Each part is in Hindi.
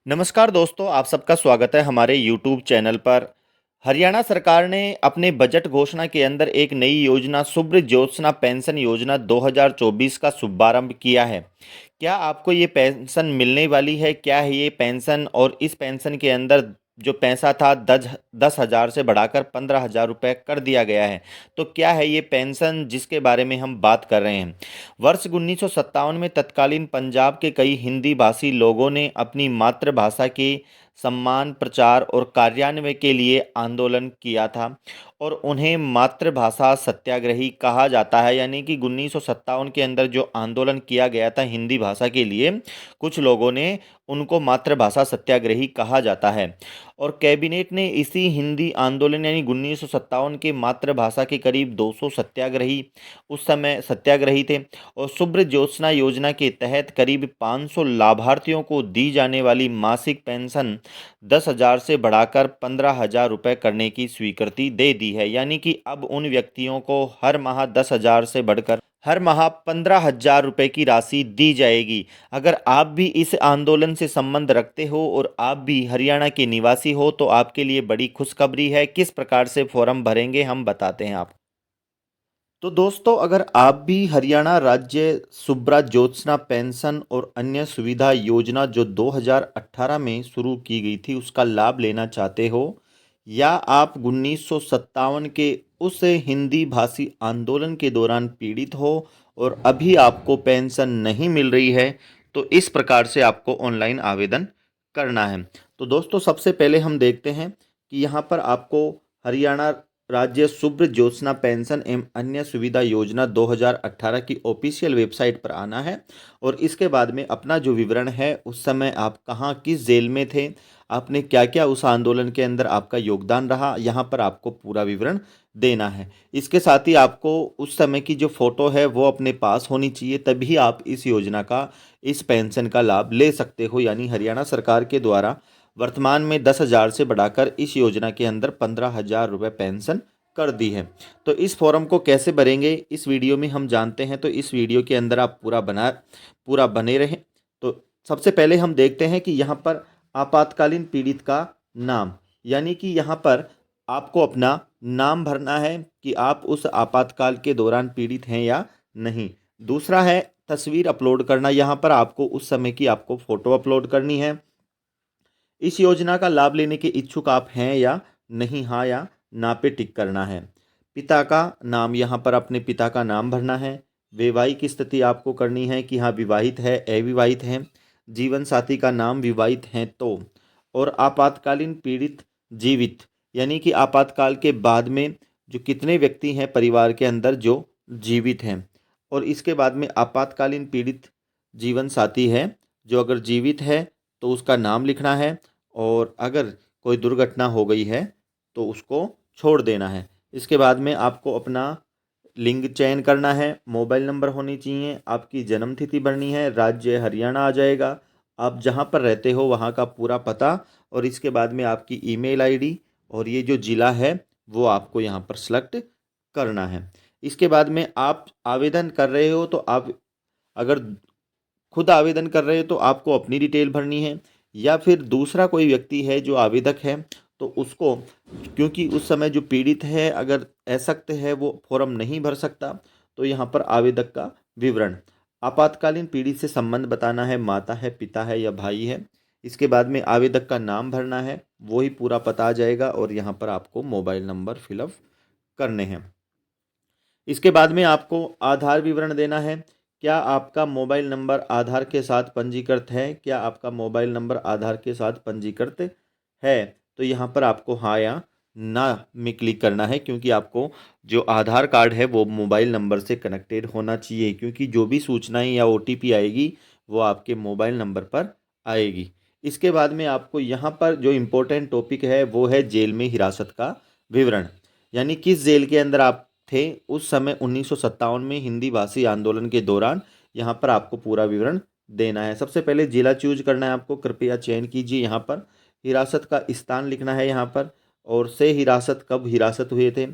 नमस्कार दोस्तों, आप सबका स्वागत है हमारे YouTube चैनल पर। हरियाणा सरकार ने अपने बजट घोषणा के अंदर एक नई योजना सुब्र ज्योत्सना पेंशन योजना 2024 का शुभारंभ किया है। क्या आपको ये पेंशन मिलने वाली है? क्या है ये पेंशन? और इस पेंशन के अंदर जो पैसा था 10,000 से बढ़ाकर 15,000 रुपये कर दिया गया है। तो क्या है ये पेंशन जिसके बारे में हम बात कर रहे हैं? वर्ष 1957 में तत्कालीन पंजाब के कई हिंदी भाषी लोगों ने अपनी मातृभाषा के सम्मान, प्रचार और कार्यान्वयन के लिए आंदोलन किया था और उन्हें मातृभाषा सत्याग्रही कहा जाता है। यानी कि 1957 के अंदर जो आंदोलन किया गया था हिंदी भाषा के लिए, कुछ लोगों ने उनको मातृभाषा सत्याग्रही कहा जाता है। और कैबिनेट ने इसी हिंदी आंदोलन यानी 1957 के मातृभाषा के करीब 200 सत्याग्रही उस समय सत्याग्रही थे और शुभ्र ज्योत्सना योजना के तहत करीब 500 लाभार्थियों को दी जाने वाली मासिक पेंशन 10,000 से बढ़ाकर 15,000 रुपये करने की स्वीकृति दे दी है। यानी कि अब उन व्यक्तियों को हर माह 10,000 से बढ़कर हर माह 15,000 रुपये की राशि दी जाएगी। अगर आप भी इस आंदोलन से संबंध रखते हो और आप भी हरियाणा के निवासी हो तो आपके लिए बड़ी खुशखबरी है। किस प्रकार से फॉर्म भरेंगे हम बताते हैं आपको। तो दोस्तों, अगर आप भी हरियाणा राज्य सुब्रा ज्योत्सना पेंशन और अन्य सुविधा योजना जो 2018 में शुरू की गई थी उसका लाभ लेना चाहते हो, या आप 1957 के उस हिंदी भाषी आंदोलन के दौरान पीड़ित हो और अभी आपको पेंशन नहीं मिल रही है, तो इस प्रकार से आपको ऑनलाइन आवेदन करना है। तो दोस्तों, सबसे पहले हम देखते हैं कि यहाँ पर आपको हरियाणा राज्य शुभ्र ज्योत्सना पेंशन एवं अन्य सुविधा योजना 2018 की ऑफिशियल वेबसाइट पर आना है और इसके बाद में अपना जो विवरण है, उस समय आप कहाँ किस जेल में थे, आपने क्या क्या उस आंदोलन के अंदर आपका योगदान रहा, यहाँ पर आपको पूरा विवरण देना है। इसके साथ ही आपको उस समय की जो फोटो है वो अपने पास होनी चाहिए, तभी आप इस योजना का इस पेंशन का लाभ ले सकते हो। यानी हरियाणा सरकार के द्वारा वर्तमान में 10,000 से बढ़ाकर इस योजना के अंदर 15,000 रुपये पेंशन कर दी है। तो इस फॉर्म को कैसे भरेंगे इस वीडियो में हम जानते हैं, तो इस वीडियो के अंदर आप पूरा बने रहें। तो सबसे पहले हम देखते हैं कि यहाँ पर आपातकालीन पीड़ित का नाम, यानी कि यहाँ पर आपको अपना नाम भरना है कि आप उस आपातकाल के दौरान पीड़ित हैं या नहीं। दूसरा है तस्वीर अपलोड करना, यहाँ पर आपको उस समय की आपको फ़ोटो अपलोड करनी है। इस योजना का लाभ लेने के इच्छुक आप हैं या नहीं, हाँ या ना पे टिक करना है। पिता का नाम, यहाँ पर अपने पिता का नाम भरना है। वैवाहिक स्थिति आपको करनी है कि हाँ विवाहित है, अविवाहित है। जीवन साथी का नाम विवाहित है तो। और आपातकालीन पीड़ित जीवित, यानी कि आपातकाल के बाद में जो कितने व्यक्ति हैं परिवार के अंदर जो जीवित हैं। और इसके बाद में आपातकालीन पीड़ित जीवन साथी है जो अगर जीवित है तो उसका नाम लिखना है, और अगर कोई दुर्घटना हो गई है तो उसको छोड़ देना है। इसके बाद में आपको अपना लिंग चयन करना है, मोबाइल नंबर होनी चाहिए, आपकी जन्म तिथि भरनी है, राज्य हरियाणा आ जाएगा, आप जहाँ पर रहते हो वहाँ का पूरा पता, और इसके बाद में आपकी ईमेल आईडी और ये जो ज़िला है वो आपको यहाँ पर सेलेक्ट करना है। इसके बाद में आप आवेदन कर रहे हो तो आप अगर खुद आवेदन कर रहे हो तो आपको अपनी डिटेल भरनी है, या फिर दूसरा कोई व्यक्ति है जो आवेदक है तो उसको, क्योंकि उस समय जो पीड़ित है अगर असक्त है वो फॉर्म नहीं भर सकता, तो यहाँ पर आवेदक का विवरण, आपातकालीन पीड़ित से संबंध बताना है, माता है, पिता है या भाई है। इसके बाद में आवेदक का नाम भरना है, वही पूरा पता आ जाएगा, और यहाँ पर आपको मोबाइल नंबर फिलअप करने हैं। इसके बाद में आपको आधार विवरण देना है। क्या आपका मोबाइल नंबर आधार के साथ पंजीकृत है? क्या आपका मोबाइल नंबर आधार के साथ पंजीकृत है? तो यहाँ पर आपको हाँ या ना में क्लिक करना है, क्योंकि आपको जो आधार कार्ड है वो मोबाइल नंबर से कनेक्टेड होना चाहिए, क्योंकि जो भी सूचनाएं या ओटीपी आएगी वो आपके मोबाइल नंबर पर आएगी। इसके बाद में आपको यहाँ पर जो इम्पोर्टेंट टॉपिक है वो है जेल में हिरासत का विवरण, यानी किस जेल के अंदर आप थे उस समय 1957 में हिंदी भाषी आंदोलन के दौरान, यहाँ पर आपको पूरा विवरण देना है। सबसे पहले जिला चूज करना है आपको, कृपया चयन कीजिए। यहाँ पर हिरासत का स्थान लिखना है यहाँ पर, और से हिरासत कब हिरासत हुए थे,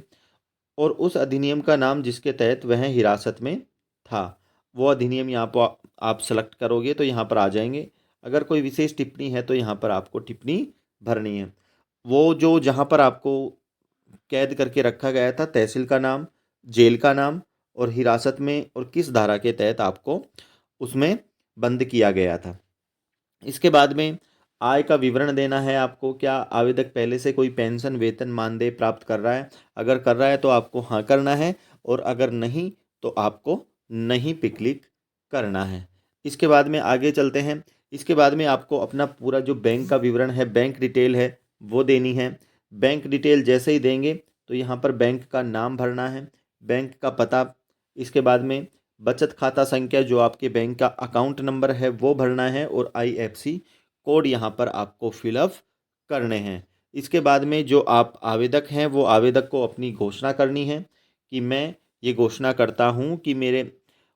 और उस अधिनियम का नाम जिसके तहत वह हिरासत में था, वो अधिनियम यहाँ पर आप सेलेक्ट करोगे तो यहाँ पर आ जाएंगे। अगर कोई विशेष टिप्पणी है तो यहाँ पर आपको टिप्पणी भरनी है। वो जो जहाँ पर आपको कैद करके रखा गया था, तहसील का नाम, जेल का नाम और हिरासत में और किस धारा के तहत आपको उसमें बंद किया गया था। इसके बाद में आय का विवरण देना है आपको। क्या आवेदक पहले से कोई पेंशन, वेतन, मानदेय प्राप्त कर रहा है? अगर कर रहा है तो आपको हाँ करना है, और अगर नहीं तो आपको नहीं पे क्लिक करना है। इसके बाद में आगे चलते हैं। इसके बाद में आपको अपना पूरा जो बैंक का विवरण है, बैंक डिटेल है, वो देनी है। बैंक डिटेल जैसे ही देंगे तो यहाँ पर बैंक का नाम भरना है, बैंक का पता, इसके बाद में बचत खाता संख्या जो आपके बैंक का अकाउंट नंबर है वो भरना है, और आईएफएससी कोड यहाँ पर आपको फिलअप करने हैं। इसके बाद में जो आप आवेदक हैं वो आवेदक को अपनी घोषणा करनी है कि मैं ये घोषणा करता हूँ कि मेरे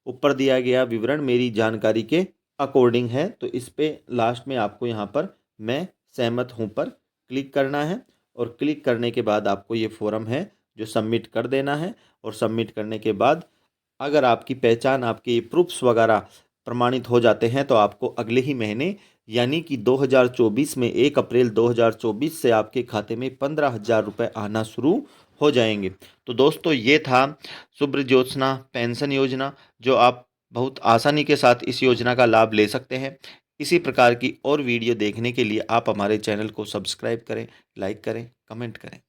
ऊपर दिया गया विवरण मेरी जानकारी के अकॉर्डिंग है। तो इस पे लास्ट में आपको यहाँ पर मैं सहमत हूँ पर क्लिक करना है, और क्लिक करने के बाद आपको ये फॉर्म है जो सबमिट कर देना है। और सबमिट करने के बाद अगर आपकी पहचान, आपके प्रूफ्स वगैरह प्रमाणित हो जाते हैं तो आपको अगले ही महीने यानी कि 2024 में 1 अप्रैल 2024 से आपके खाते में 15,000 रुपये आना शुरू हो जाएंगे। तो दोस्तों ये था सुब्र ज्योत्सना पेंशन योजना, जो आप बहुत आसानी के साथ इस योजना का लाभ ले सकते हैं। इसी प्रकार की और वीडियो देखने के लिए आप हमारे चैनल को सब्सक्राइब करें, लाइक करें, कमेंट करें।